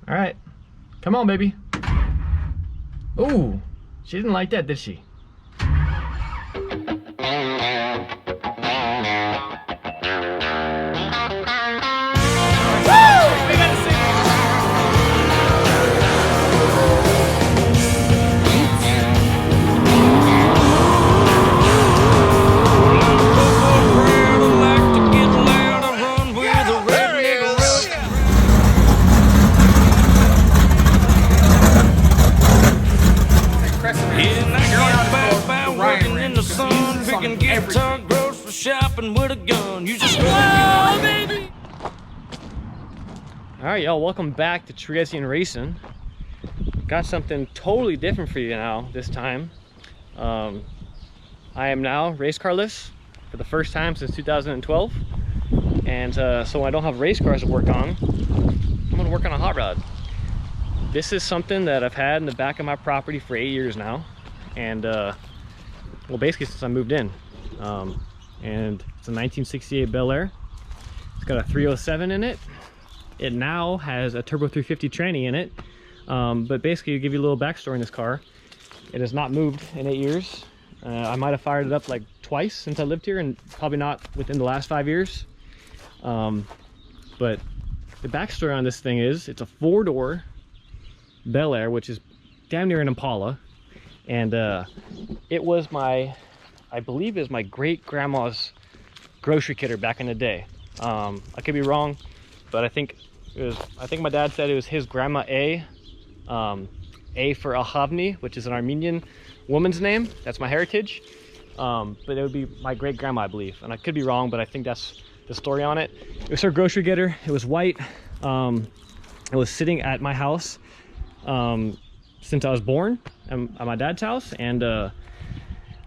All right, come on, baby. Ooh, she didn't like that, did she? Shopping with a gun. You just oh, baby. All right, y'all, welcome back to Cherezian Racing. Got something totally different for you now this time. I am now race carless for the first time since 2012, and so when I don't have race cars to work on, I'm gonna work on a hot rod. This is something that I've had in the back of my property for 8 years now, and well, basically since I moved in. And it's a 1968 Bel Air. It's got a 307 in it. It now has a turbo 350 tranny in it. But basically, to give you a little backstory in this car, it has not moved in 8 years. I might have fired it up like twice since I lived here, and probably not within the last 5 years. But the backstory on this thing is it's a 4-door Bel Air, which is damn near an Impala. And it was I believe is my great-grandma's grocery kidder back in the day. I could be wrong, but I think my dad said it was his grandma A for Ahavni, which is an Armenian woman's name. That's my heritage. But it would be my great-grandma, I believe. And I could be wrong, but I think that's the story on it. It was her grocery getter. It was white. It was sitting at my house since I was born, at my dad's house. And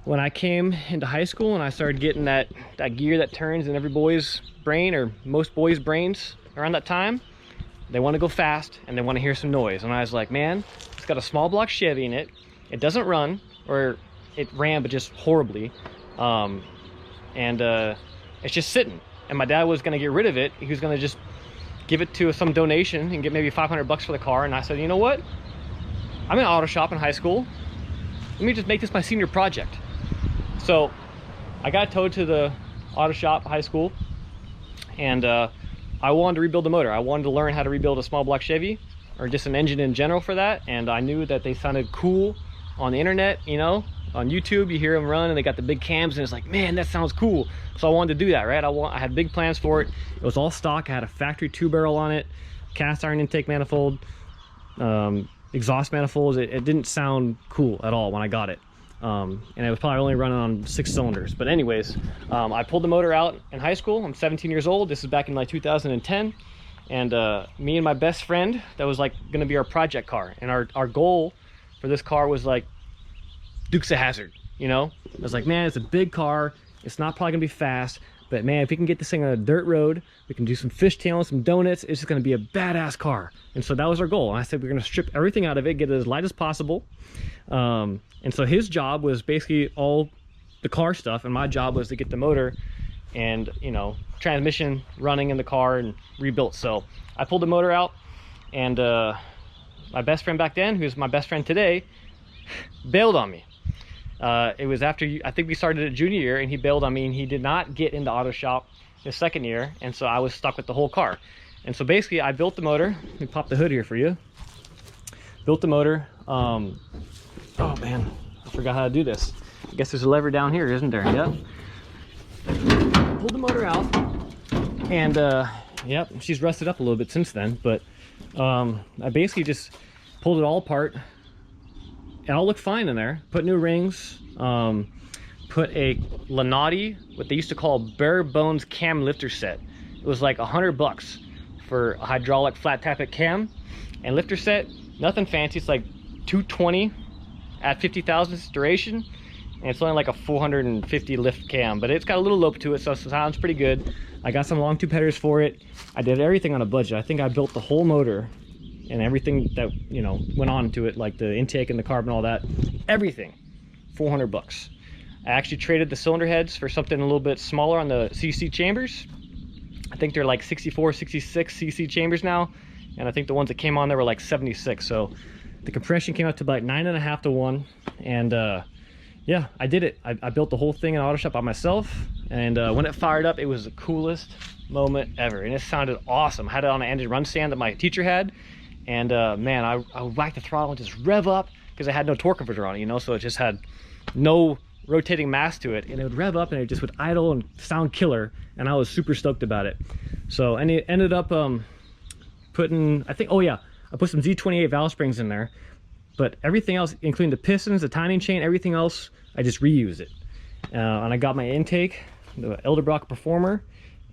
when I came into high school and I started getting that gear that turns in every boy's brain, or most boys' brains around that time, they want to go fast and they want to hear some noise. And I was like, man, it's got a small block Chevy in it. It doesn't run, or it ran, but just horribly. It's just sitting. And my dad was going to get rid of it. He was going to just give it to some donation and get maybe 500 bucks for the car. And I said, you know what? I'm in an auto shop in high school. Let me just make this my senior project. So I got towed to the auto shop high school, and I wanted to rebuild the motor. I wanted to learn how to rebuild a small block Chevy, or just an engine in general for that. And I knew that they sounded cool on the internet, you know, on YouTube. You hear them run and they got the big cams, and it's like, man, that sounds cool. So I wanted to do that, right? I had big plans for it. It was all stock. I had a factory 2-barrel on it, cast iron intake manifold, exhaust manifolds. It didn't sound cool at all when I got it. And it was probably only running on 6 cylinders. But anyways, I pulled the motor out in high school. I'm 17 years old. This is back in like 2010. And me and my best friend, that was like going to be our project car. And our goal for this car was like Dukes of Hazzard, you know? I was like, man, it's a big car. It's not probably going to be fast. But man, if we can get this thing on a dirt road, we can do some fishtailing, some donuts. It's just going to be a badass car. And so that was our goal. And I said, we're going to strip everything out of it, get it as light as possible. And so his job was basically all the car stuff, and my job was to get the motor and, you know, transmission running in the car and rebuilt. So I pulled the motor out, and my best friend back then, who's my best friend today, bailed on me. It was after, I think we started at junior year, and he bailed on me, and he did not get into auto shop his second year, and so I was stuck with the whole car. And so basically I built the motor. Let me pop the hood here for you. Built the motor. Oh man, I forgot how to do this. I guess there's a lever down here, isn't there? Yep. Pulled the motor out, and yep, she's rusted up a little bit since then, but I basically just pulled it all apart. It all looked fine in there. Put new rings, put a Lanati, what they used to call bare bones cam lifter set. It was like $100 for a hydraulic flat tappet cam and lifter set. Nothing fancy. It's like $220 at 50,000 duration, and it's only like a 450 lift cam, but it's got a little lope to it, so it sounds pretty good. I got some long tube headers for it. I did everything on a budget. I think I built the whole motor and everything that, you know, went on to it, like the intake and the carb and all that, everything, $400. I actually traded the cylinder heads for something a little bit smaller on the CC chambers. I think they're like 64, 66 CC chambers now, and I think the ones that came on there were like 76. So the compression came out to about 9.5 to 1, and yeah, I did it. I built the whole thing in auto shop by myself, and when it fired up, it was the coolest moment ever, and it sounded awesome. I had it on an engine run stand that my teacher had, and man, I whacked the throttle and just rev up, because I had no torque converter on it, you know, so it just had no rotating mass to it, and it would rev up and it just would idle and sound killer, and I was super stoked about it. So, and it ended up putting, I think, oh yeah, I put some Z28 valve springs in there, but everything else, including the pistons, the timing chain, everything else, I just reused it. And I got my intake, the Elderbrock Performer,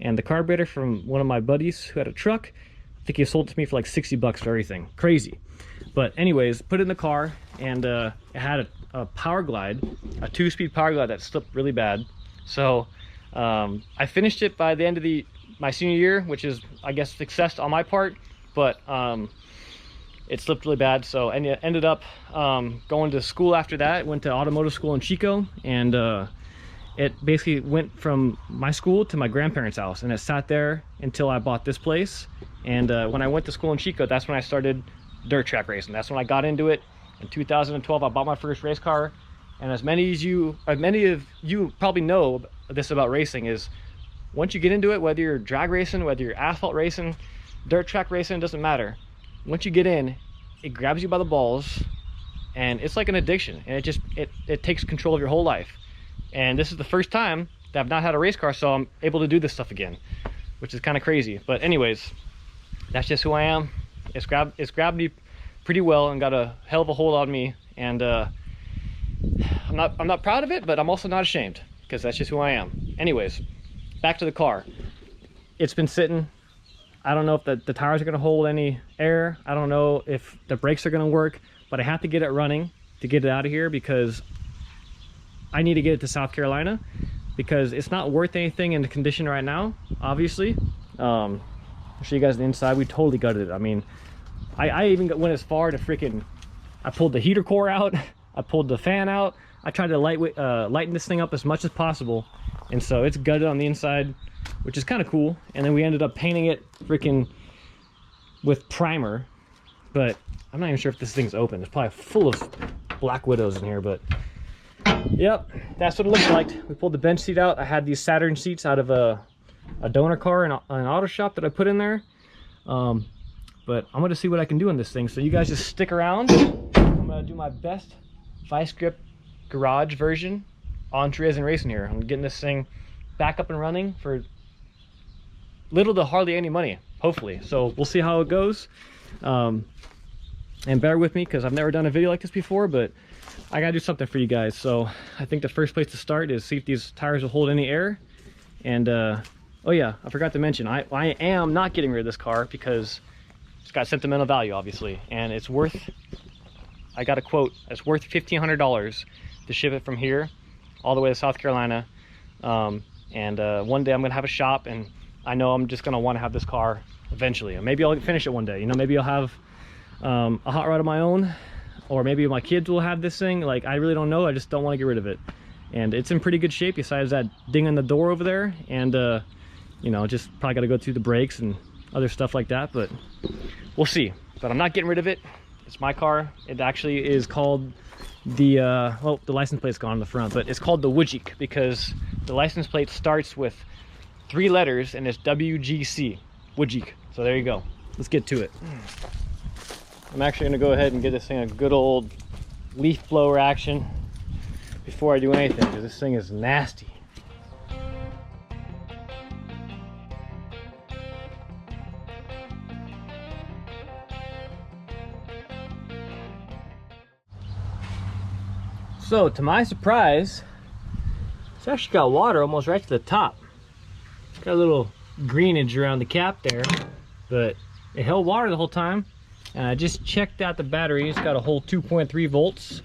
and the carburetor from one of my buddies who had a truck. I think he sold it to me for like 60 bucks for everything. Crazy. But anyways, put it in the car, and it had a power glide, a 2-speed power glide that slipped really bad. So I finished it by the end of my senior year, which is, I guess, success on my part, but it slipped really bad. So and it ended up going to school after that. Went to automotive school in Chico, and it basically went from my school to my grandparents' house, and it sat there until I bought this place. And when I went to school in Chico, that's when I started dirt track racing. That's when I got into it. In 2012, I bought my first race car. And as many of you probably know this about racing, is once you get into it, whether you're drag racing, whether you're asphalt racing, dirt track racing, it doesn't matter. Once you get in, it grabs you by the balls, and it's like an addiction, and it takes control of your whole life. And this is the first time that I've not had a race car, so I'm able to do this stuff again, which is kind of crazy. But anyways, that's just who I am. It's grabbed me pretty well and got a hell of a hold on me, and I'm not proud of it, but I'm also not ashamed, because that's just who I am. Anyways, back to the car. It's been sitting. I don't know if the tires are going to hold any air. I don't know if the brakes are going to work, but I have to get it running to get it out of here, because I need to get it to South Carolina, because it's not worth anything in the condition right now, obviously. I'll show you guys the inside. We totally gutted it. I mean, I even went as far to freaking, I pulled the heater core out, I pulled the fan out, I tried to lighten this thing up as much as possible, and so it's gutted on the inside, which is kind of cool. And then we ended up painting it freaking with primer, but I'm not even sure if this thing's open. It's probably full of Black Widows in here, but yep, that's what it looks like. We pulled the bench seat out. I had these Saturn seats out of a donor car in an auto shop that I put in there. But I'm gonna see what I can do on this thing, so you guys just stick around. I'm gonna do my best vice grip garage version on Cherezian Racing here. I'm getting this thing back up and running for little to hardly any money, hopefully. So we'll see how it goes. And bear with me, because I've never done a video like this before, but I gotta do something for you guys. So I think the first place to start is see if these tires will hold any air. And oh yeah, I forgot to mention, I am not getting rid of this car, because it's got sentimental value, obviously, and it's worth, I got a quote, it's worth $1,500 to ship it from here all the way to South Carolina. One day I'm gonna have a shop, and I know I'm just gonna want to have this car eventually, and maybe I'll finish it one day, you know. Maybe I'll have a hot rod of my own, or maybe my kids will have this thing. Like, I really don't know. I just don't want to get rid of it, and it's in pretty good shape besides that ding on the door over there, and you know, just probably got to go through the brakes and other stuff like that, but we'll see. But I'm not getting rid of it. It's my car. It actually is called the well, the license plate's gone on the front, but it's called the Wujik, because the license plate starts with 3 letters, and it's WGC, Wujik. So there you go. Let's get to it. I'm actually gonna go ahead and get this thing a good old leaf blower action before I do anything, because this thing is nasty. So to my surprise, it's actually got water almost right to the top. It's got a little greenage around the cap there, but it held water the whole time. And I just checked out the battery. It's got a whole 2.3 volts,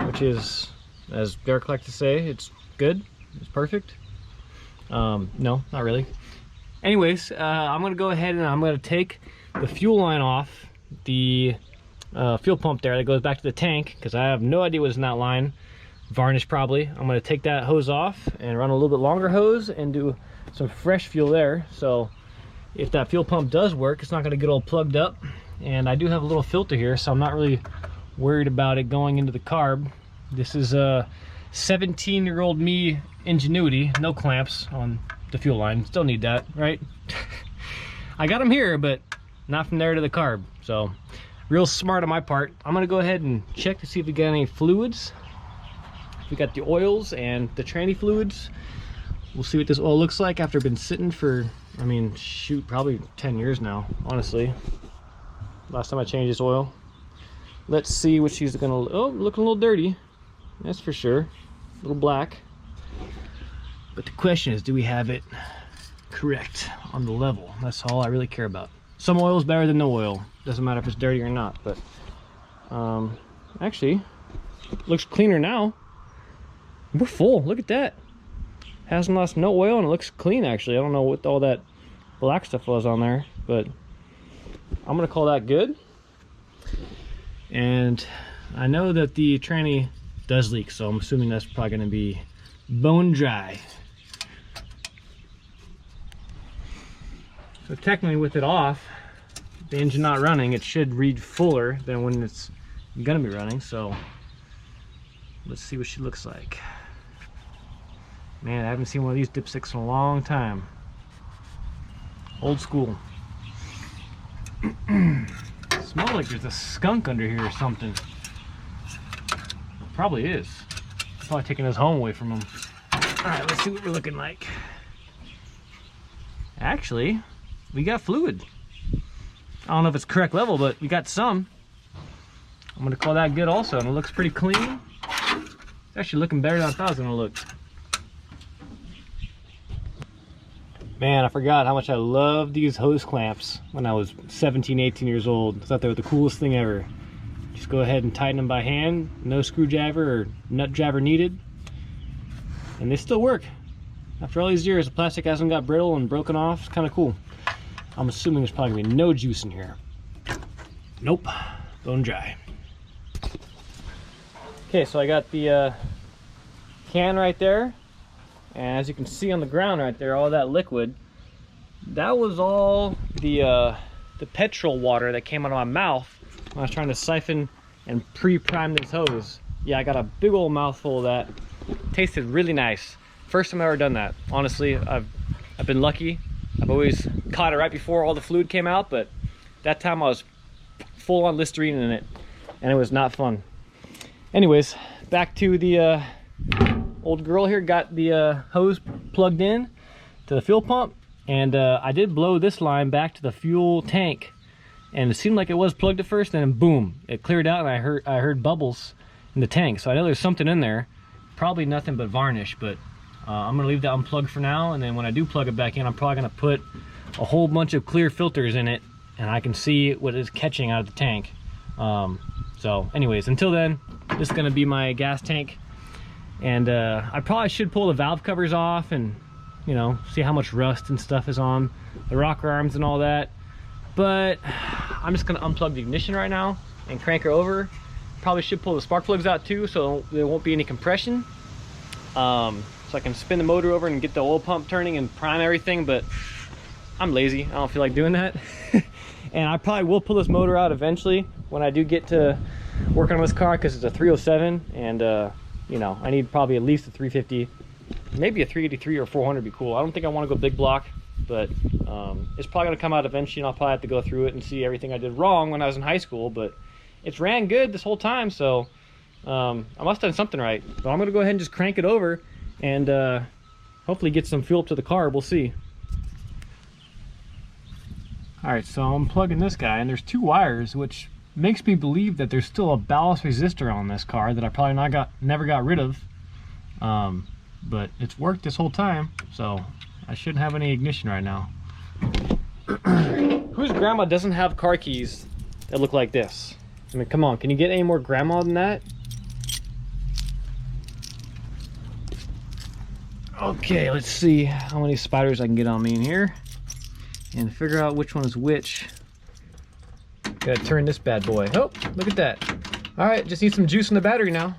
which is, as Derek likes to say, it's good. It's perfect. No, not really. Anyways, I'm gonna go ahead and I'm gonna take the fuel line off the fuel pump there that goes back to the tank, because I have no idea what's in that line. Varnish probably. I'm going to take that hose off and run a little bit longer hose and do some fresh fuel there. So if that fuel pump does work, it's not going to get all plugged up. And I do have a little filter here, so I'm not really worried about it going into the carb. This is a 17-year-old me ingenuity, no clamps on the fuel line. Still need that, right? I got them here, but not from there to the carb. So real smart on my part. I'm gonna go ahead and check to see if we got any fluids. We got the oils and the tranny fluids. We'll see what this oil looks like after been sitting for, I mean, shoot, probably 10 years now, honestly. Last time I changed this oil. Let's see what she's gonna, oh, looking a little dirty. That's for sure, a little black. But the question is, do we have it correct on the level? That's all I really care about. Some oil is better than no oil. Doesn't matter if it's dirty or not, but actually, looks cleaner now. We're full, look at that. Hasn't lost no oil and it looks clean actually. I don't know what all that black stuff was on there, but I'm gonna call that good. And I know that the tranny does leak, so I'm assuming that's probably gonna be bone dry. So technically with it off, the engine not running, it should read fuller than when it's gonna be running. So let's see what she looks like. Man, I haven't seen one of these dipsticks in a long time. Old school. Smells like there's a skunk under here or something. Probably is. Probably taking his home away from him. Alright, let's see what we're looking like. Actually, we got fluid. I don't know if it's correct level, but we got some. I'm gonna call that good also, and it looks pretty clean. It's actually looking better than I thought it was gonna look. Man, I forgot how much I loved these hose clamps when I was 17, 18 years old. I thought they were the coolest thing ever. Just go ahead and tighten them by hand, no screwdriver or nut driver needed. And they still work. After all these years, the plastic hasn't got brittle and broken off. It's kind of cool. I'm assuming there's probably gonna be no juice in here. Nope, bone dry. Okay, so I got the can right there. And as you can see on the ground right there, all that liquid, that was all the petrol water that came out of my mouth when I was trying to siphon and pre-prime this hose. Yeah, I got a big old mouthful of that. Tasted really nice. First time I've ever done that. Honestly, I've been lucky. I've always caught it right before all the fluid came out, but that time I was full on Listerine in it, and it was not fun. Anyways, back to the old girl here. Got the hose plugged in to the fuel pump, and I did blow this line back to the fuel tank, and it seemed like it was plugged at first, and then boom, it cleared out, and I heard bubbles in the tank. So I know there's something in there, probably nothing but varnish, but I'm gonna leave that unplugged for now, and then when I do plug it back in, I'm probably gonna put a whole bunch of clear filters in it, and I can see what is catching out of the tank. So anyways, until then, this is gonna be my gas tank. And I probably should pull the valve covers off and, you know, see how much rust and stuff is on the rocker arms and all that. But I'm just gonna unplug the ignition right now and crank her over. Probably should pull the spark plugs out too, so there won't be any compression. So I can spin the motor over and get the oil pump turning and prime everything, but I'm lazy. I don't feel like doing that. And I probably will pull this motor out eventually when I do get to working on this car, because it's a 307 and you know, I need probably at least a 350, maybe a 383 or 400 would be cool. I don't think I want to go big block, but it's probably going to come out eventually, and I'll probably have to go through it and see everything I did wrong when I was in high school. But it's ran good this whole time, so I must have done something right. But I'm going to go ahead and just crank it over and hopefully get some fuel up to the car. We'll see. All right, so I'm plugging this guy, and there's two wires, which makes me believe that there's still a ballast resistor on this car that I probably never got rid of. But it's worked this whole time, so I shouldn't have any ignition right now. Whose grandma doesn't have car keys that look like this? I mean, come on, can you get any more grandma than that? Okay, let's see how many spiders I can get on me in here and figure out which one is which. Gotta turn this bad boy. Oh, look at that. All right, just need some juice in the battery now.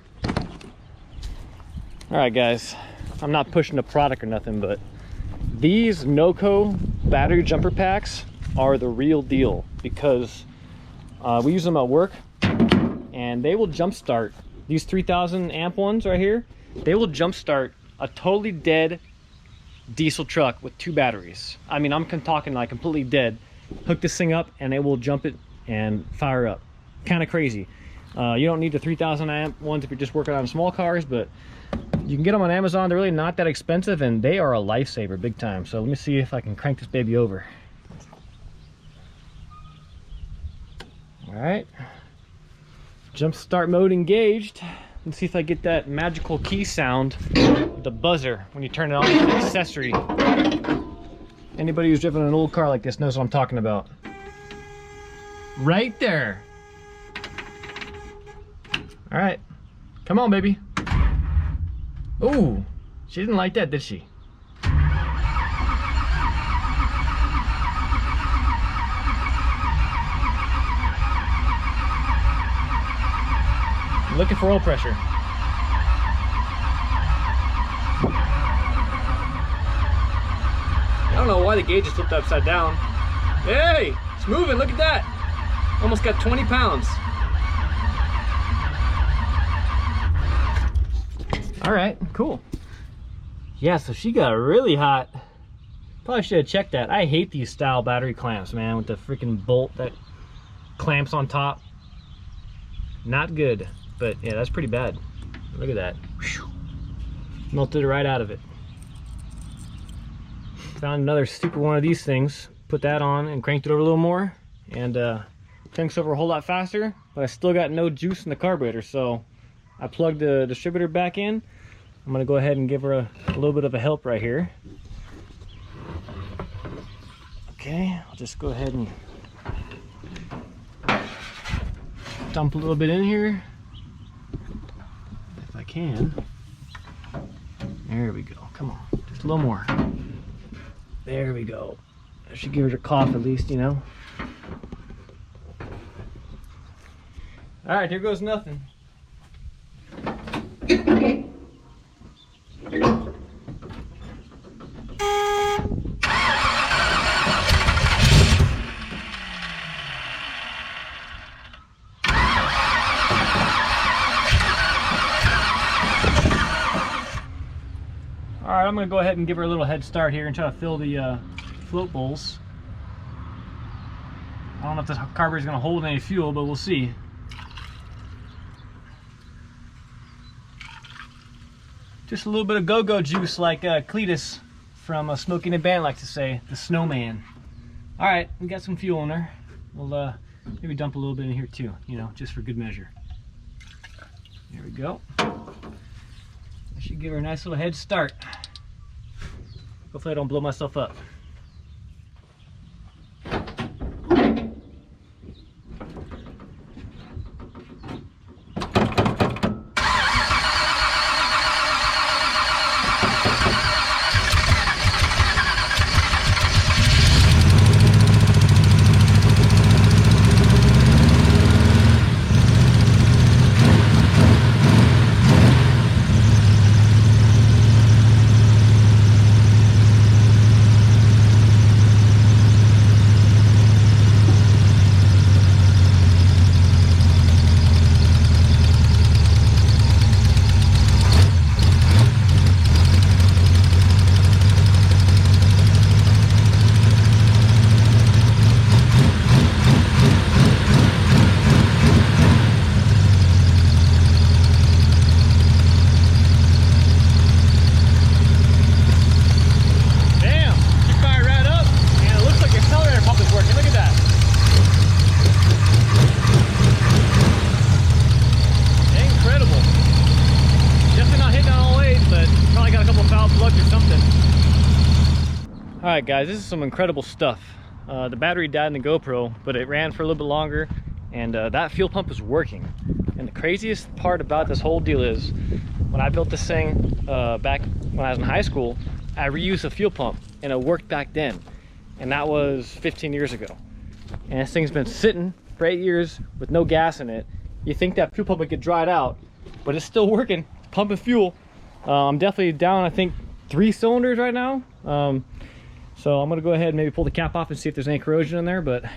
All right, guys, I'm not pushing the product or nothing, but These NOCO battery jumper packs are the real deal, because we use them at work, and they will jumpstart these 3000 amp ones right here. They will jumpstart a totally dead diesel truck with 2 batteries. I mean, I'm talking like completely dead. Hook this thing up and it will jump it and fire up. Kind of crazy. You don't need the 3000 amp ones if you're just working on small cars, but you can get them on Amazon. They're really not that expensive, and they are a lifesaver big time. So let me see if I can crank this baby over. All right, jump start mode engaged. Let's see if I get that magical key sound, the buzzer, when you turn it on. It's an accessory. Anybody who's driven an old car like this knows what I'm talking about. Right there. All right, come on, baby. Ooh, she didn't like that, did she? I'm looking for oil pressure. I don't know why the gauge is flipped upside down. Hey, it's moving, look at that. Almost got 20 pounds. All right, cool. Yeah, so she got really hot. Probably should have checked that. I hate these style battery clamps, man, with the freaking bolt that clamps on top. Not good, but yeah, that's pretty bad. Look at that. Whew. Melted right out of it. Found another stupid one of these things, put that on and cranked it over a little more, and cranks over a whole lot faster, but I still got no juice in the carburetor, so I plugged the distributor back in. I'm gonna go ahead and give her a little bit of a help right here. Okay, I'll just go ahead and dump a little bit in here, if I can. There we go, come on, just a little more. There we go. I should give her a cough at least, you know. All right, here goes nothing. All right, I'm gonna go ahead and give her a little head start here and try to fill the float bowls. I don't know if the carburetor is gonna hold any fuel, but we'll see. Just a little bit of go-go juice, like Cletus from Smoking and Band likes to say, the snowman. All right, we got some fuel in there. We'll maybe dump a little bit in here too, you know, just for good measure. There we go. I should give her a nice little head start. Hopefully I don't blow myself up. Alright guys, this is some incredible stuff. The battery died in the GoPro, but it ran for a little bit longer, and that fuel pump is working. And the craziest part about this whole deal is, when I built this thing back when I was in high school, I reused a fuel pump, and it worked back then. And that was 15 years ago. And this thing's been sitting for 8 years with no gas in it. You think that fuel pump would get dried out, but it's still working, pumping fuel. I'm definitely down, I think, 3 cylinders right now. So I'm gonna go ahead and maybe pull the cap off and see if there's any corrosion in there, but let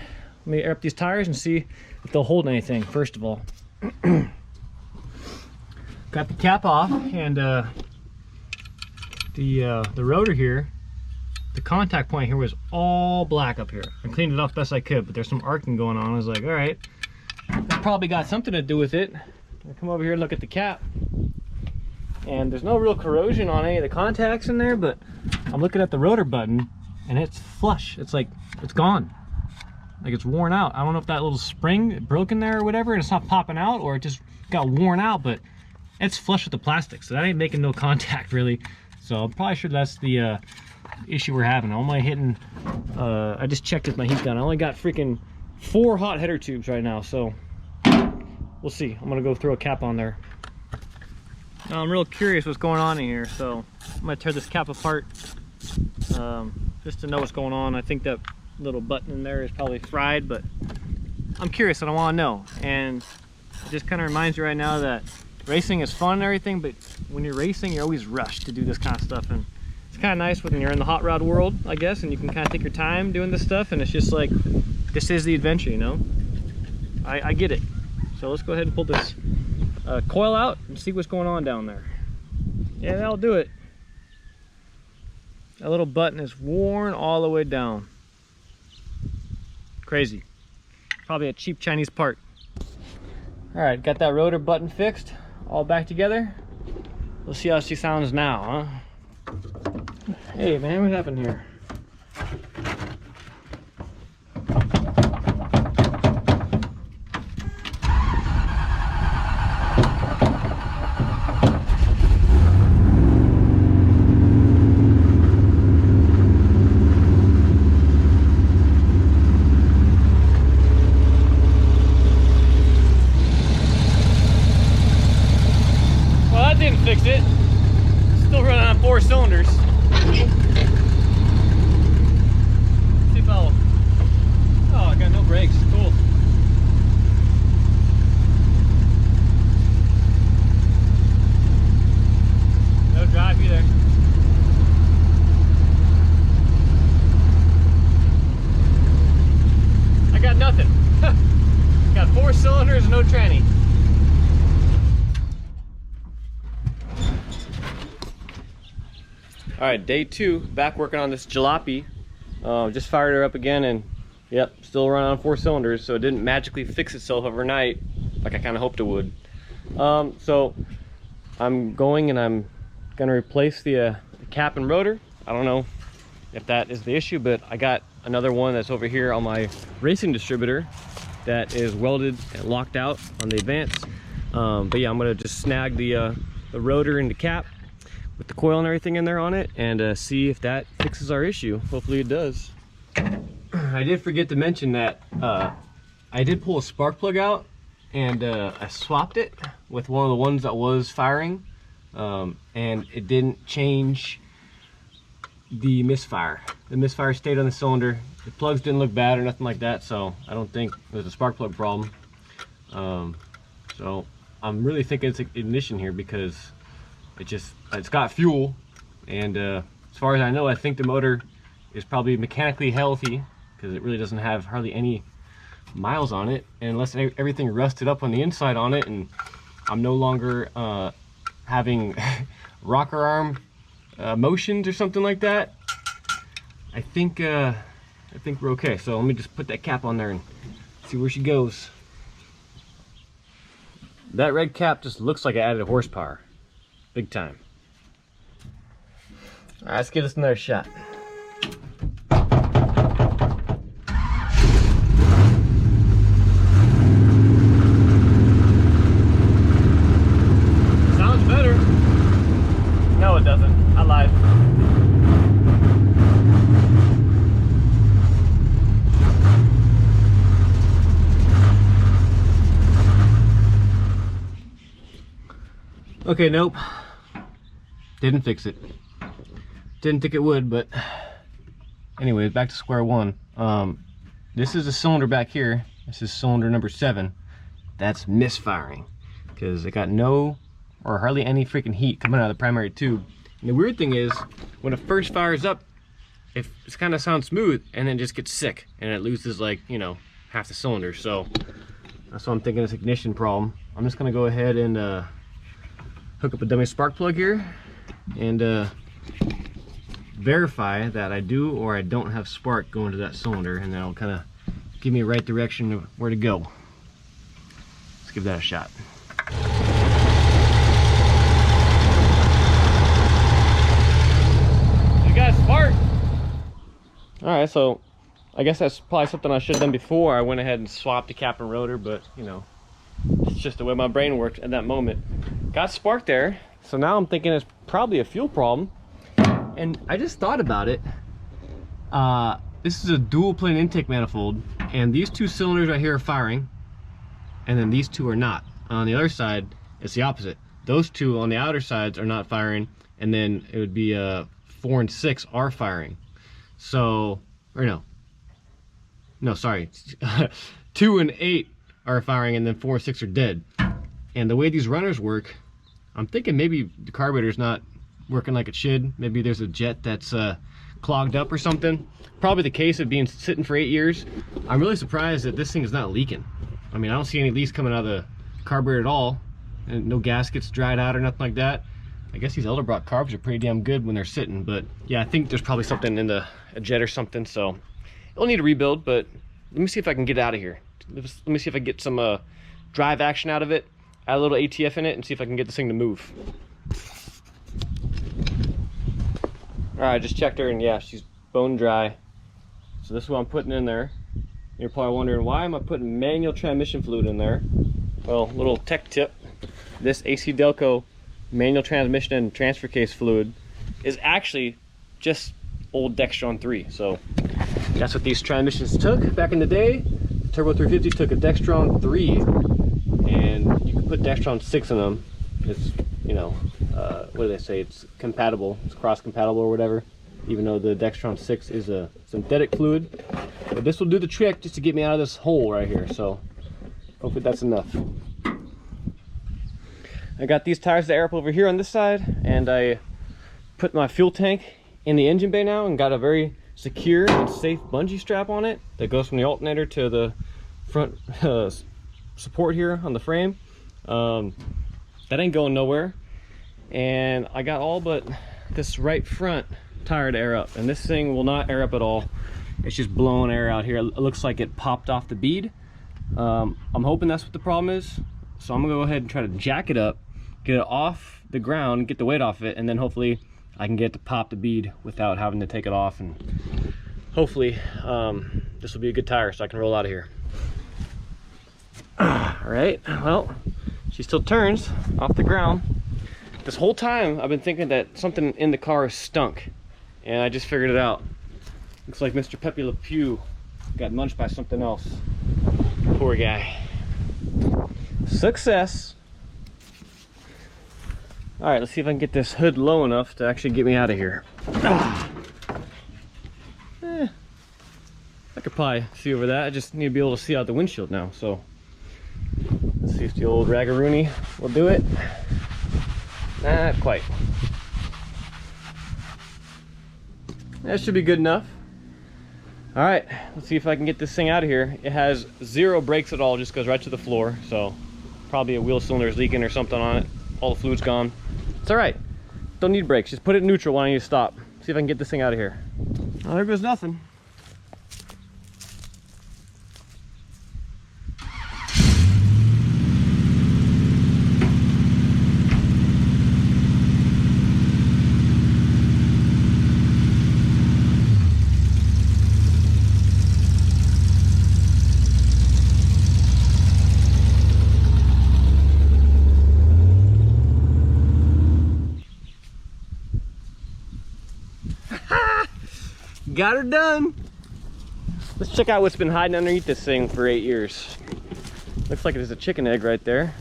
me air up these tires and see if they'll hold anything, first of all. Got the cap off, and the rotor here, the contact point here was all black up here. I cleaned it off best I could, but there's some arcing going on. I was like, all right, that probably got something to do with it. I come over here and look at the cap, and there's no real corrosion on any of the contacts in there, but I'm looking at the rotor button and it's flush. It's like, it's gone. Like it's worn out. I don't know if that little spring broke in there or whatever and it's not popping out, or it just got worn out, but it's flush with the plastic. So that ain't making no contact really. So I'm probably sure that's the issue we're having. I'm only hitting, I just checked with my heat gun. I only got freaking 4 hot header tubes right now. So we'll see. I'm gonna go throw a cap on there. Now I'm real curious what's going on in here, so I'm gonna tear this cap apart just to know what's going on. I think that little button in there is probably fried, but I'm curious and I want to know. And it just kind of reminds you right now that racing is fun and everything, but when you're racing, you're always rushed to do this kind of stuff. And it's kind of nice when you're in the hot rod world, I guess, and you can kind of take your time doing this stuff, and it's just like, this is the adventure, you know? I get it. So let's go ahead and pull this coil out and see what's going on down there. Yeah, that'll do it. That little button is worn all the way down. Crazy. Probably a cheap Chinese part. All right, got that rotor button fixed, all back together. Let's see how she sounds now, huh? Hey man, what happened here? Didn't fix it. Still running on 4 cylinders. See if I'll... Oh, I got no brakes. Cool. No drive either. I got nothing. Got 4 cylinders and no tranny. All right, day 2, back working on this jalopy. Just fired her up again, and yep, still running on 4 cylinders, so it didn't magically fix itself overnight like I kind of hoped it would. So I'm going and I'm gonna replace the cap and rotor. I don't know if that is the issue, but I got another one that's over here on my racing distributor that is welded and locked out on the Advance. But yeah, I'm gonna just snag the rotor and the cap with the coil and everything in there on it, and see if that fixes our issue. Hopefully it does. I did forget to mention that I did pull a spark plug out, and I swapped it with one of the ones that was firing, and it didn't change the misfire. The misfire stayed on the cylinder. The plugs didn't look bad or nothing like that, so I don't think there's a spark plug problem. So I'm really thinking it's ignition here, because it's got fuel, and as far as I know, I think the motor is probably mechanically healthy, because it really doesn't have hardly any miles on it, and unless everything rusted up on the inside on it, and I'm no longer having rocker arm motions or something like that, I think we're okay. So let me just put that cap on there and see where she goes. That red cap just looks like it added horsepower. Big time. All right, let's give this another shot. Sounds better. No, it doesn't. I lied. Okay, nope. Didn't fix it. Didn't think it would, but anyway, back to square one. This is a cylinder back here. This is cylinder number 7. That's misfiring, because it got no or hardly any freaking heat coming out of the primary tube. And the weird thing is, when it first fires up, it's kind of sounds smooth and then just gets sick and it loses, like, you know, half the cylinder. So that's what I'm thinking, it's ignition problem. I'm just gonna go ahead and hook up a dummy spark plug here and verify that I do or I don't have spark going to that cylinder, and that'll kind of give me a right direction of where to go. Let's give that a shot. You got a spark. All right, so I guess that's probably something I should have done before I went ahead and swapped the cap and rotor, but you know, it's just the way my brain worked at that moment. Got spark there, so now I'm thinking it's probably a fuel problem. And I just thought about it. This is a dual plane intake manifold, and these two cylinders right here are firing, and then these two are not. On the other side, it's the opposite. Those two on the outer sides are not firing, and then it would be 4 and 6 are firing. So, or no, sorry, 2 and 8 are firing, and then 4 and 6 are dead. And the way these runners work, I'm thinking maybe the carburetor's not working like it should. Maybe there's a jet that's clogged up or something. Probably the case of being sitting for 8 years. I'm really surprised that this thing is not leaking. I mean, I don't see any leaks coming out of the carburetor at all, and no gaskets dried out or nothing like that. I guess these Edelbrock carbs are pretty damn good when they're sitting, but yeah, I think there's probably something in a jet or something, so it'll need a rebuild. But let me see if I can get it out of here. Let me see if I can get some drive action out of it, add a little ATF in it, and see if I can get this thing to move. All right, just checked her, and yeah, she's bone dry. So this is what I'm putting in there. You're probably wondering, why am I putting manual transmission fluid in there? Well, little tech tip. This AC Delco manual transmission and transfer case fluid is actually just old Dextron 3. So that's what these transmissions took back in the day. The Turbo 350 took a Dextron 3, and you can put Dextron 6 in them. It's, you know, what do they say? It's compatible. It's cross compatible or whatever. Even though the Dextron 6 is a synthetic fluid, but this will do the trick just to get me out of this hole right here. So hopefully that's enough. I got these tires to air up over here on this side, and I put my fuel tank in the engine bay now and got a very secure and safe bungee strap on it that goes from the alternator to the front support here on the frame. That ain't going nowhere. And I got all but this right front tire to air up, and this thing will not air up at all. It's just blowing air out here. It looks like it popped off the bead. I'm hoping that's what the problem is, so I'm gonna go ahead and try to jack it up, get it off the ground, get the weight off it, and then hopefully I can get it to pop the bead without having to take it off, and hopefully this will be a good tire so I can roll out of here. All right, well, she still turns off the ground. This whole time I've been thinking that something in the car stunk, and I just figured it out. Looks like Mr. Pepe Le Pew got munched by something else. Poor guy. Success. All right, let's see if I can get this hood low enough to actually get me out of here. I could probably see over that. I just need to be able to see out the windshield now. So let's see if the old Raggaroony will do it. Not quite. That should be good enough. All right, let's see if I can get this thing out of here. It has 0 brakes at all, just goes right to the floor. So probably a wheel cylinder is leaking or something on it. All the fluid's gone. It's all right. Don't need brakes. Just put it in neutral when I need to stop. See if I can get this thing out of here. Oh, there goes nothing. Got her done. Let's check out what's been hiding underneath this thing for 8 years. Looks like there's a chicken egg right there.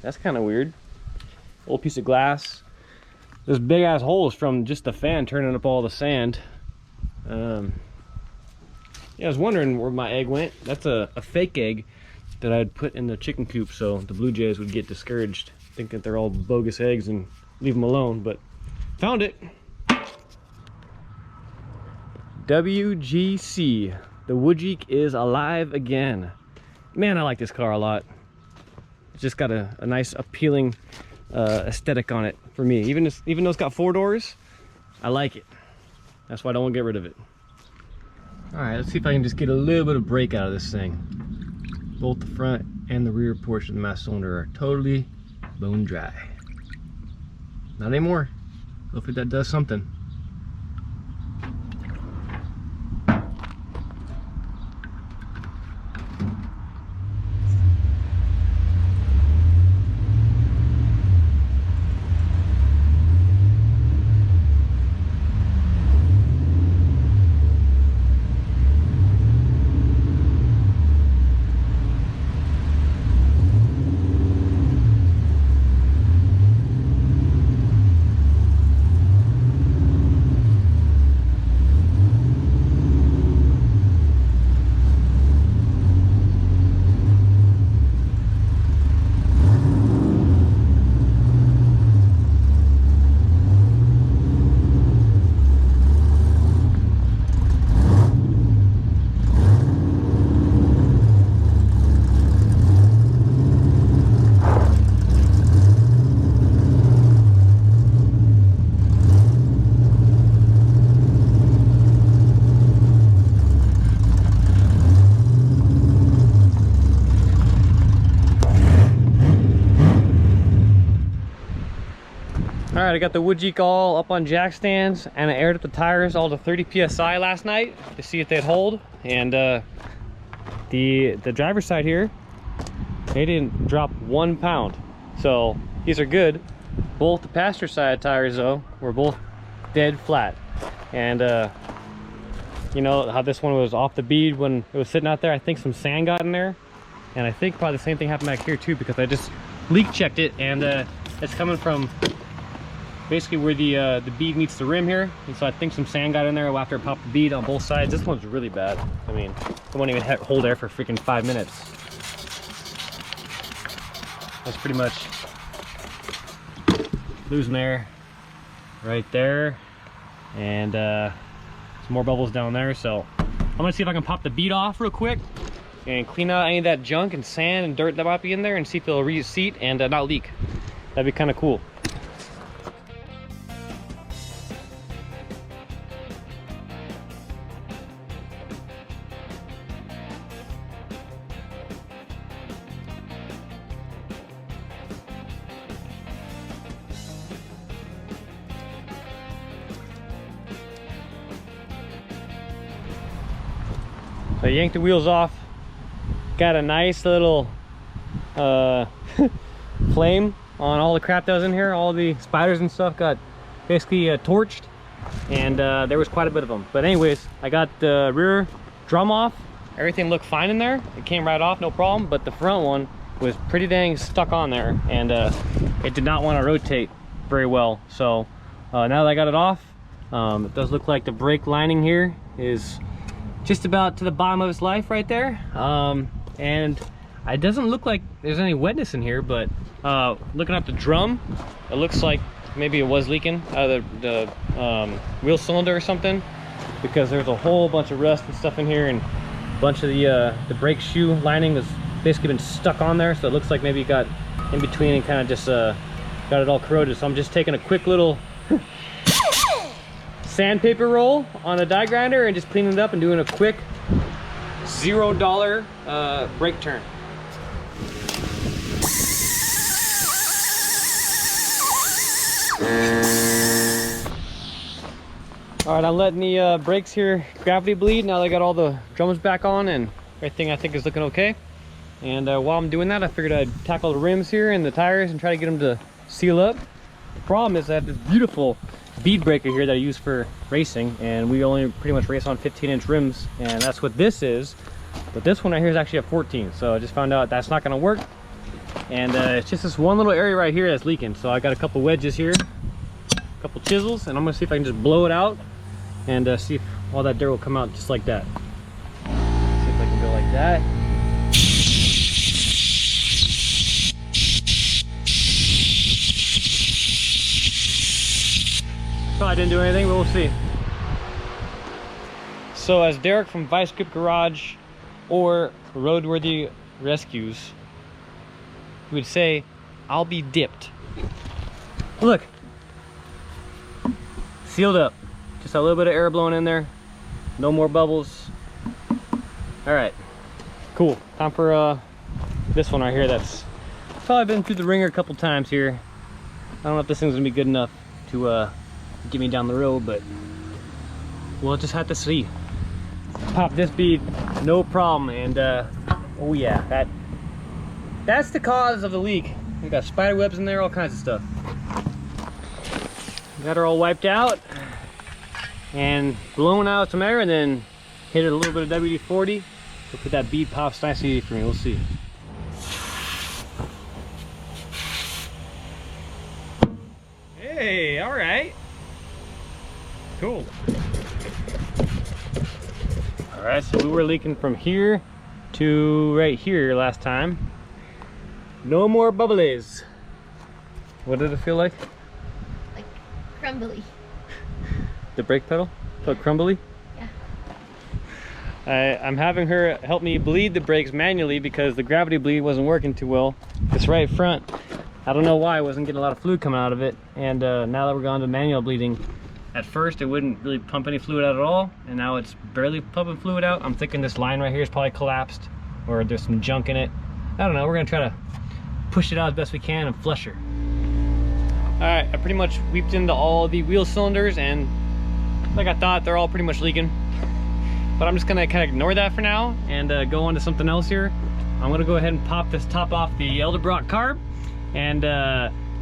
That's kind of weird. Old piece of glass. This big ass hole is from just the fan turning up all the sand. Yeah, I was wondering where my egg went. That's a fake egg that I'd put in the chicken coop so the blue jays would get discouraged, thinking they're all bogus eggs and leave them alone, but found it. WGC. The Woodgeek is alive again. Man, I like this car a lot. It's just got a nice appealing aesthetic on it for me. Even though it's got 4 doors, I like it. That's why I don't want to get rid of it. All right, let's see if I can just get a little bit of brake out of this thing. Both the front and the rear portion of the master cylinder are totally bone dry. Not anymore. Hopefully that does something. All right, I got the Woodgeek all up on jack stands, and I aired up the tires all to 30 psi last night to see if they'd hold. And the driver's side here, they didn't drop 1 pound, so these are good. Both the passenger side tires though were both dead flat. And you know how this one was off the bead when it was sitting out there? I think some sand got in there, and I think probably the same thing happened back here too, because I just leak checked it, and it's coming from basically where the bead meets the rim here, and so I think some sand got in there after it popped the bead on both sides. This one's really bad. I mean, it won't even hold air for freaking 5 minutes. That's pretty much losing air right there, and some more bubbles down there. So I'm gonna see if I can pop the bead off real quick and clean out any of that junk and sand and dirt that might be in there, and see if it'll reseat and not leak. That'd be kind of cool. So I yanked the wheels off, got a nice little flame on all the crap that was in here. All the spiders and stuff got basically torched, and there was quite a bit of them. But anyways, I got the rear drum off. Everything looked fine in there. It came right off, no problem. But the front one was pretty dang stuck on there, and it did not want to rotate very well. So now that I got it off, it does look like the brake lining here is just about to the bottom of its life right there, and it doesn't look like there's any wetness in here, but looking at the drum, it looks like maybe it was leaking out of the wheel cylinder or something, because there's a whole bunch of rust and stuff in here, and a bunch of the brake shoe lining has basically been stuck on there, so it looks like maybe it got in between and kind of just got it all corroded. So I'm just taking a quick little sandpaper roll on a die grinder and just cleaning it up and doing a quick $0 brake turn. All right, I'm letting the brakes here gravity bleed now that I got all the drums back on, and everything I think is looking okay. And while I'm doing that, I figured I'd tackle the rims here and the tires and try to get them to seal up. The problem is I have this beautiful bead breaker here that I use for racing, and we only pretty much race on 15-inch rims, and that's what this is. But this one right here is actually a 14, so I just found out that's not going to work. And it's just this one little area right here that's leaking, so I got a couple wedges here, a couple chisels, and I'm going to see if I can just blow it out and see if all that dirt will come out just like that. See if I can go like that. Probably didn't do anything, but we'll see. So as Derek from Vice Grip Garage or Roadworthy Rescues would say, I'll be dipped. Look, sealed up. Just a little bit of air blowing in there. No more bubbles. All right, cool. Time for this one right here. That's probably been through the ringer a couple times here. I don't know if this thing's gonna be good enough to get me down the road, but we'll just have to see. Pop this bead, no problem. And oh yeah, that's the cause of the leak. We got spider webs in there, all kinds of stuff. Got her all wiped out and blown out some air, and then hit it a little bit of WD-40. Hopefully that bead pops nicely for me. We'll see. Hey, all right. Cool. All right, so we were leaking from here to right here last time. No more bubblies. What did it feel like? Like crumbly. The brake pedal felt crumbly? Yeah. I'm having her help me bleed the brakes manually because the gravity bleed wasn't working too well. This right front, I don't know why, I wasn't getting a lot of fluid coming out of it. And now that we're going to manual bleeding, at first it wouldn't really pump any fluid out at all, and now it's barely pumping fluid out. I'm thinking this line right here is probably collapsed, or there's some junk in it. I don't know, we're gonna try to push it out as best we can and flush her. All right, I pretty much weeped into all the wheel cylinders, and like I thought, they're all pretty much leaking. But I'm just gonna kind of ignore that for now and go on to something else here. I'm gonna go ahead and pop this top off the Edelbrock carb and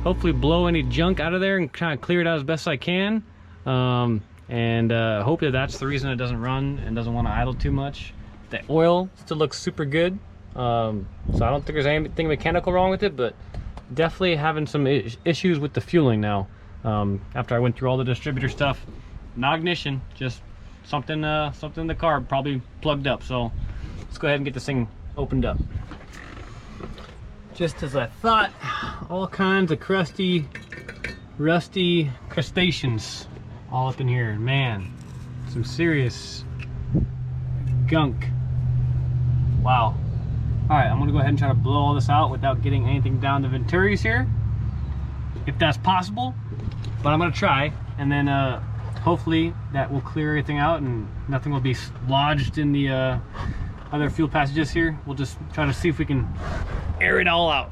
hopefully blow any junk out of there and kind of clear it out as best I can. Hope that that's the reason it doesn't run and doesn't want to idle too much. The oil still looks super good, so I don't think there's anything mechanical wrong with it, but definitely having some issues with the fueling now. After I went through all the distributor stuff, not ignition, just something in the carb probably plugged up. So let's go ahead and get this thing opened up. Just as I thought, all kinds of crusty, rusty crustaceans all up in here. Man, some serious gunk. Wow. All right, I'm gonna go ahead and try to blow all this out without getting anything down the venturis here, if that's possible, but I'm gonna try, and then hopefully that will clear everything out and nothing will be lodged in the other fuel passages here. We'll just try to see if we can air it all out.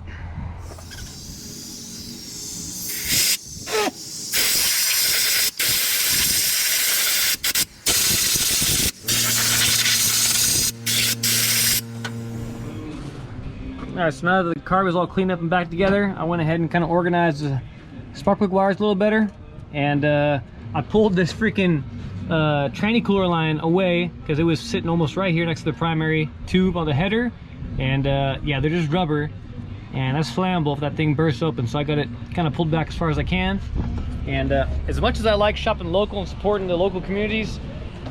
All right, so now that the carb is all cleaned up and back together, I went ahead and kind of organized the spark plug wires a little better, and I pulled this freaking tranny cooler line away because it was sitting almost right here next to the primary tube on the header, and yeah, they're just rubber, and that's flammable if that thing bursts open, so I got it kind of pulled back as far as I can. And as much as I like shopping local and supporting the local communities,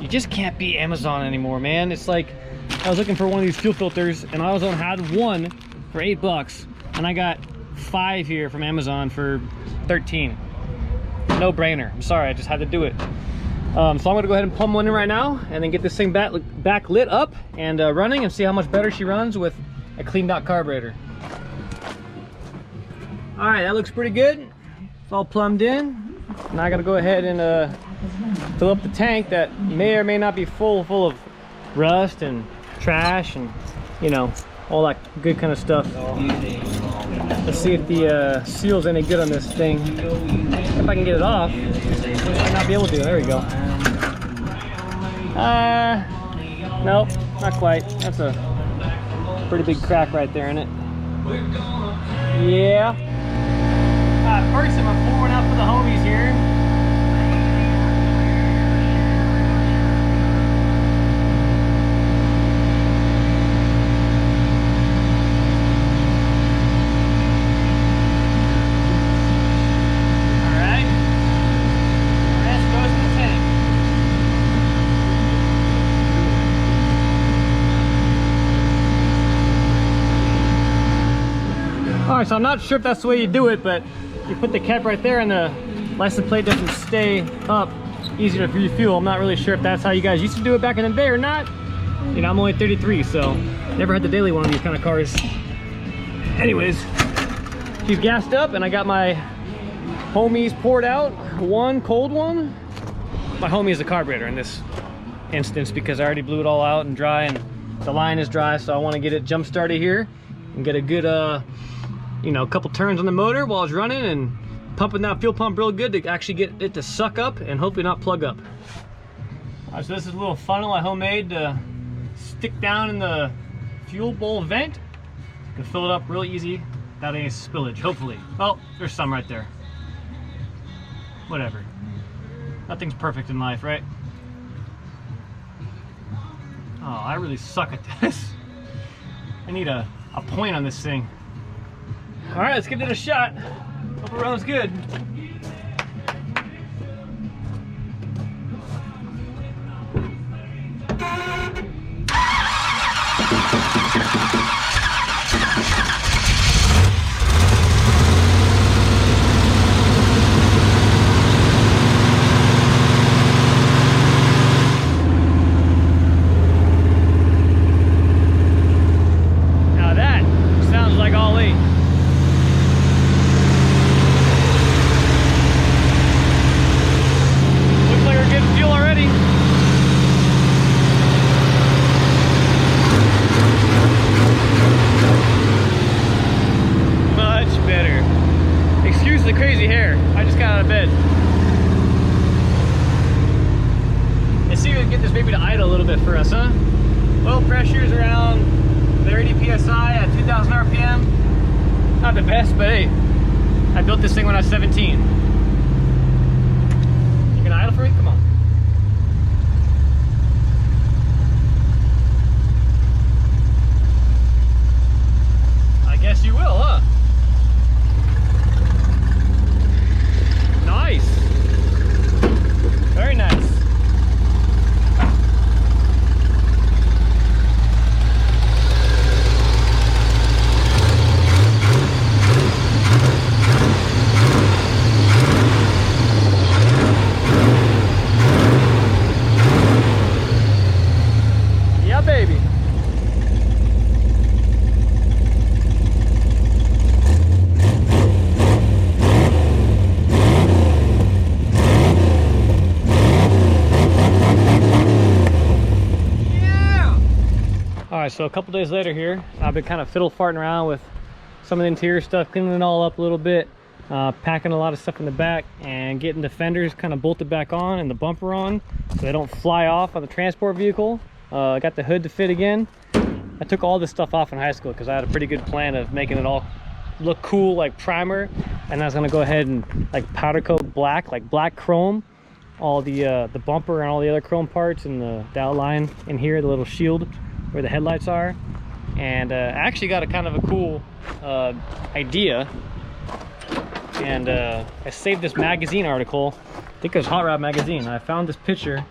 you just can't beat Amazon anymore, man. It's like, I was looking for one of these fuel filters, and AutoZone had one for $8, and I got 5 here from Amazon for 13. No brainer. I'm sorry, I just had to do it. So I'm gonna go ahead and plumb one in right now and then get this thing back lit up and running, and see how much better she runs with a cleaned out carburetor. All right, that looks pretty good. It's all plumbed in. Now I gotta go ahead and fill up the tank that may or may not be full of rust and trash and, you know, all that good kind of stuff. Let's see if the seal's any good on this thing. If I can get it off, I might not be able to. There we go. Nope, not quite. That's a pretty big crack right there in it. Yeah. First, I'm pouring out for the homies here. All right, so I'm not sure if that's the way you do it, but you put the cap right there and the license plate doesn't stay up easier to refuel. I'm not really sure if that's how you guys used to do it back in the day or not. You know, I'm only 33, so never had the daily one of these kind of cars. Anyways, she's gassed up and I got my homies poured out. One cold one. My homie is the carburetor in this instance because I already blew it all out and dry, and the line is dry, so I want to get it jump started here and get a good you know, a couple turns on the motor while it's running and pumping that fuel pump real good to actually get it to suck up and hopefully not plug up. All right, so this is a little funnel I homemade to stick down in the fuel bowl vent. You can fill it up real easy without any spillage, hopefully. Oh, there's some right there. Whatever. Nothing's perfect in life, right? Oh, I really suck at this. I need a point on this thing. All right, let's give it a shot. Hope it runs good. Now that sounds like Ollie. The crazy hair. I just got out of bed. Let's see if we can get this baby to idle a little bit for us, huh? Oil pressure is around 30 psi at 2,000 RPM. Not the best, but hey, I built this thing when I was 17. You gonna idle for me? Come on. I guess you will, huh? Nice. Very nice. Yeah, baby. Alright, so a couple days later here, I've been kind of fiddle farting around with some of the interior stuff, cleaning it all up a little bit, packing a lot of stuff in the back, and getting the fenders kind of bolted back on and the bumper on so they don't fly off on the transport vehicle. I got the hood to fit again. I took all this stuff off in high school because I had a pretty good plan of making it all look cool like primer, and I was going to go ahead and like powder coat black, like black chrome, all the bumper and all the other chrome parts and the outline in here, the little shield where the headlights are. And I actually got a kind of a cool idea, and I saved this magazine article. I think it was Hot Rod Magazine. I found this picture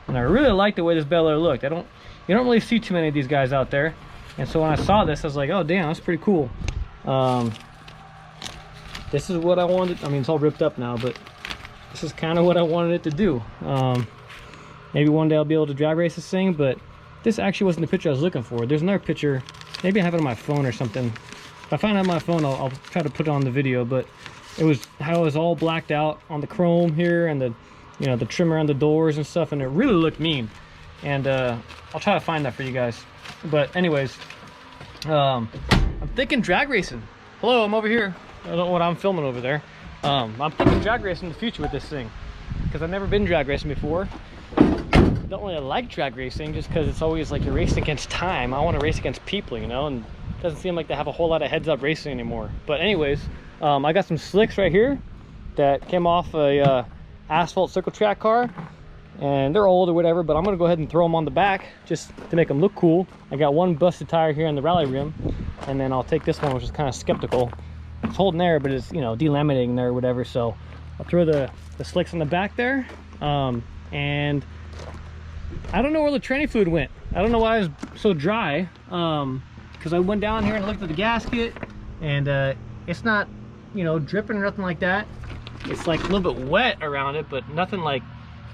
and I really liked the way this Bel Air looked. You don't really see too many of these guys out there, and so when I saw this I was like, oh damn, that's pretty cool. This is what I wanted. I mean, it's all ripped up now, but this is kind of what I wanted it to do. Maybe one day I'll be able to drag race this thing, but this actually wasn't the picture I was looking for. There's another picture. Maybe I have it on my phone or something. If I find it on my phone, I'll try to put it on the video. But it was how it was all blacked out on the chrome here and the, you know, the trim around the doors and stuff, and it really looked mean. And I'll try to find that for you guys. But anyways, I'm thinking drag racing. Hello, I'm over here. I don't know what I'm filming over there. I'm thinking drag racing in the future with this thing because I've never been drag racing before. Don't really like drag racing just because it's always like you're racing against time. I want to race against people, you know, and it doesn't seem like they have a whole lot of heads-up racing anymore. But anyways, I got some slicks right here that came off a asphalt circle track car, and they're old or whatever, but I'm gonna go ahead and throw them on the back just to make them look cool. I got one busted tire here on the rally rim, and then I'll take this one, which is kind of skeptical. It's holding there, but it's, you know, delaminating there or whatever, so I'll throw the slicks on the back there. And I don't know where the tranny fluid went. I don't know why it was so dry, because I went down here and looked at the gasket, and it's not, you know, dripping or nothing like that. It's like a little bit wet around it, but nothing like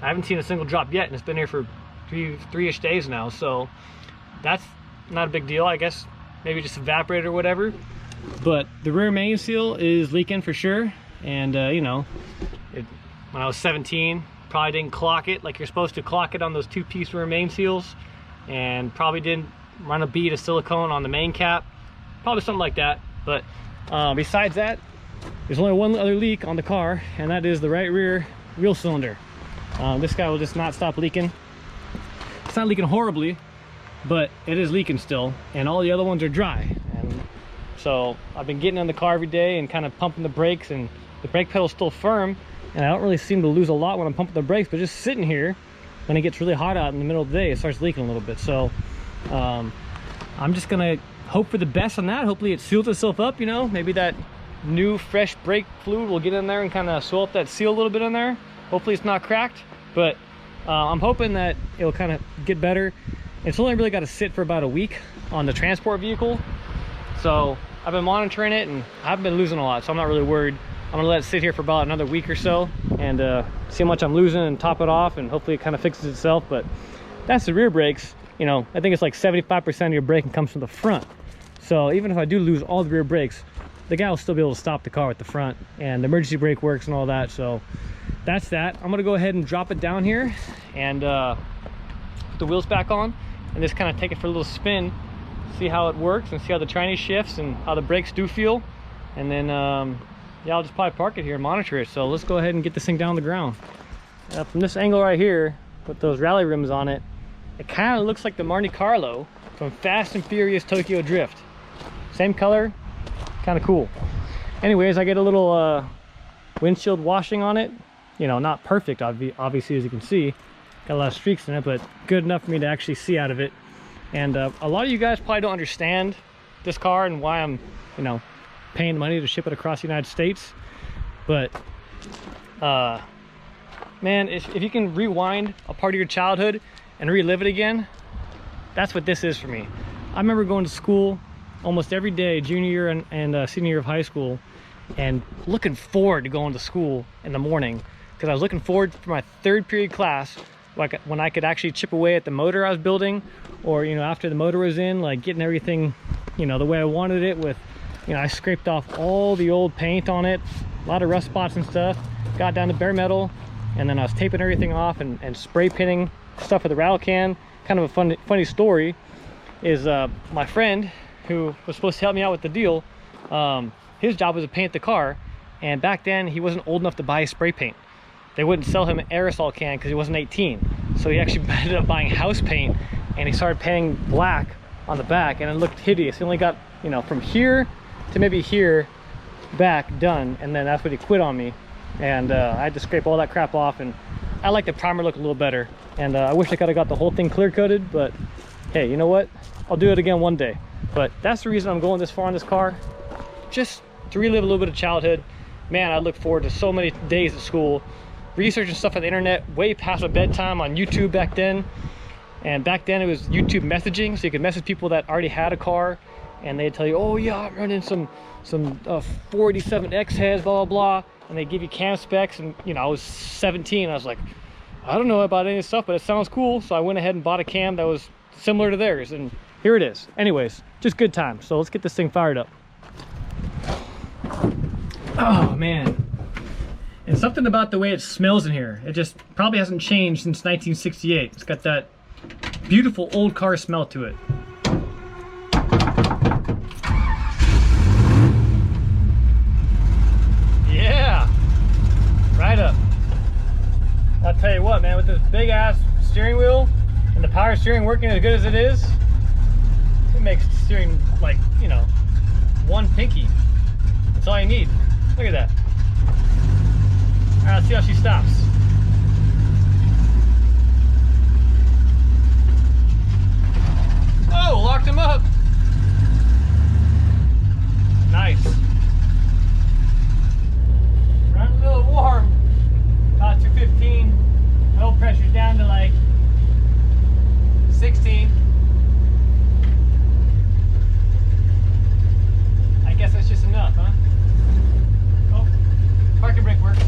I haven't seen a single drop yet, and it's been here for three-ish days now, so that's not a big deal. I guess maybe just evaporated or whatever. But the rear main seal is leaking for sure, and you know, when I was 17, probably didn't clock it like you're supposed to clock it on those 2-piece rear main seals, and probably didn't run a bead of silicone on the main cap, probably something like that. But besides that, there's only one other leak on the car, and that is the right rear wheel cylinder. This guy will just not stop leaking. It's not leaking horribly, but it is leaking still, and all the other ones are dry. And so I've been getting in the car every day and kind of pumping the brakes, and the brake pedal's still firm, and I don't really seem to lose a lot when I'm pumping the brakes, but just sitting here, when it gets really hot out in the middle of the day, it starts leaking a little bit. So I'm just gonna hope for the best on that. Hopefully it seals itself up, you know, maybe that new fresh brake fluid will get in there and kind of swell up that seal a little bit in there. Hopefully it's not cracked, but I'm hoping that it'll kind of get better. It's only really got to sit for about a week on the transport vehicle, so I've been monitoring it and I haven't been losing a lot, so I'm not really worried. I'm gonna let it sit here for about another week or so and see how much I'm losing and top it off, and hopefully it kind of fixes itself. But that's the rear brakes. You know, I think it's like 75% of your braking comes from the front, so even if I do lose all the rear brakes, the guy will still be able to stop the car with the front, and the emergency brake works and all that. So that's that. I'm gonna go ahead and drop it down here and put the wheels back on and just kind of take it for a little spin, see how it works and see how the tranny shifts and how the brakes do feel. And then yeah, I'll just probably park it here and monitor it. So let's go ahead and get this thing down on the ground. From this angle right here with those rally rims on it, it kind of looks like the Monte Carlo from Fast and Furious Tokyo Drift. Same color, kind of cool. Anyways, I get a little windshield washing on it. You know, not perfect, obviously, as you can see. Got a lot of streaks in it, but good enough for me to actually see out of it. And a lot of you guys probably don't understand this car and why I'm, you know, paying money to ship it across the United States. But man, if you can rewind a part of your childhood and relive it again, that's what this is for me. I remember going to school almost every day, junior year and senior year of high school, and looking forward to going to school in the morning, because I was looking forward for my third period class, like when I could actually chip away at the motor I was building, or, you know, after the motor was in, like getting everything, you know, the way I wanted it with, you know, I scraped off all the old paint on it, a lot of rust spots and stuff, got down to bare metal, and then I was taping everything off and spray pinning stuff with a rattle can. Kind of a funny story is my friend who was supposed to help me out with the deal, his job was to paint the car, and back then he wasn't old enough to buy spray paint. They wouldn't sell him an aerosol can because he wasn't 18. So he actually ended up buying house paint, and he started painting black on the back, and it looked hideous. He only got, you know, from here to maybe here back done, and then that's what he quit on me. And I had to scrape all that crap off, and I like the primer look a little better. And I wish I could have got the whole thing clear coated, but hey, you know what? I'll do it again one day. But that's the reason I'm going this far on this car, just to relive a little bit of childhood. Man, I look forward to so many days at school, researching stuff on the internet way past my bedtime on YouTube back then. And back then it was YouTube messaging, so you could message people that already had a car, and they'd tell you, oh yeah, I'm running some 487X heads, blah blah blah, and they give you cam specs. And you know, I was 17, I was like, I don't know about any of this stuff, but it sounds cool. So I went ahead and bought a cam that was similar to theirs, and here it is. Anyways, just good time. So let's get this thing fired up. Oh man, and something about the way it smells in here, it just probably hasn't changed since 1968. It's got that beautiful old car smell to it. Yeah, right up. I'll tell you what, man, with this big ass steering wheel and the power steering working as good as it is, it makes steering like, you know, one pinky. That's all you need. Look at that. All right, let's see how she stops. Oh, locked him up. Nice. Running a little warm. About 215. Oil pressure's down to like 16. I guess that's just enough, huh? Oh, parking brake works.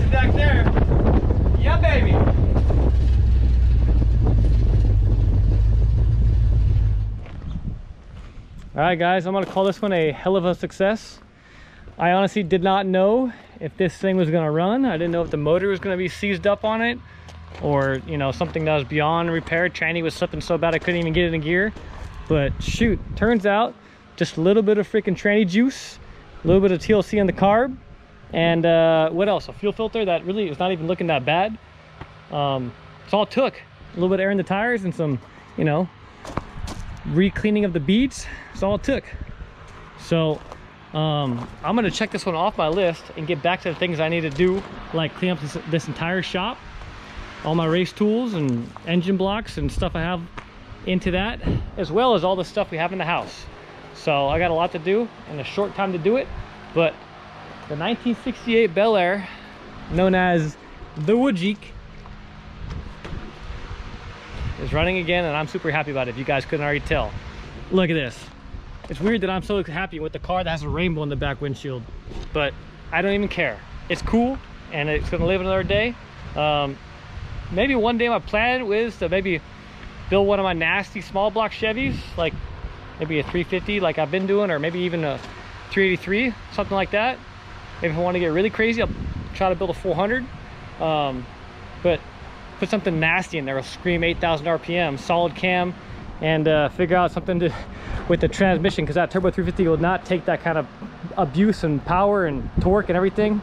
is back there. Yeah, baby. All right, guys, I'm gonna call this one a hell of a success. I honestly did not know if this thing was gonna run. I didn't know if the motor was gonna be seized up on it, or you know, something that was beyond repair. Tranny was slipping so bad I couldn't even get it in gear. But shoot, turns out just a little bit of freaking tranny juice, a little bit of TLC on the carb, and what else? A fuel filter that really is not even looking that bad. It's all it took. A little bit of air in the tires and some, you know, re-cleaning of the beads. It's all it took. So I'm gonna check this one off my list and get back to the things I need to do, like clean up this entire shop, all my race tools and engine blocks and stuff I have into that, as well as all the stuff we have in the house. So I got a lot to do in a short time to do it. But the 1968 Bel Air, known as the Wojcik, is running again, and I'm super happy about it, if you guys couldn't already tell. Look at this. It's weird that I'm so happy with the car that has a rainbow in the back windshield, but I don't even care. It's cool, and it's gonna live another day. Maybe one day my plan is to maybe build one of my nasty small block Chevys, like maybe a 350 like I've been doing, or maybe even a 383, something like that. Maybe if I want to get really crazy, I'll try to build a 400. But put something nasty in there, will scream 8,000 RPM, solid cam, and figure out something to with the transmission, because that turbo 350 will not take that kind of abuse and power and torque and everything.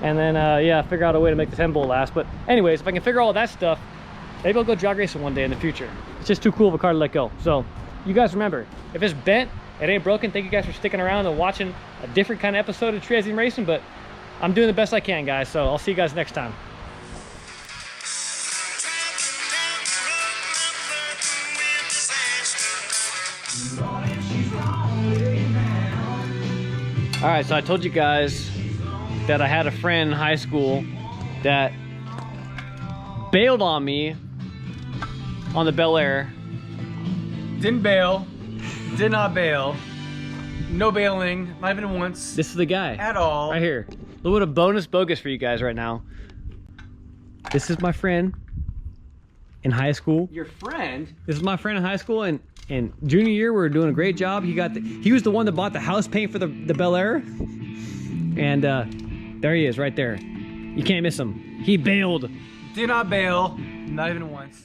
And then yeah, figure out a way to make this end bolt last. But anyways, if I can figure all that stuff, maybe I'll go drag racing one day in the future. It's just too cool of a car to let go. So you guys remember, if it's bent, it ain't broken. Thank you guys for sticking around and watching a different kind of episode of Cherezian Racing, but I'm doing the best I can, guys. So I'll see you guys next time. All right, so I told you guys that I had a friend in high school that bailed on me on the Bel Air. Didn't bail, did not bail, no bailing, not even once. This is the guy. At all. Right here. A little bit of bonus bogus for you guys right now. This is my friend in high school. Your friend? This is my friend in high school, and junior year we were doing a great job. He was the one that bought the house paint for the Bel Air. And there he is right there. You can't miss him. He bailed. Did not bail, not even once.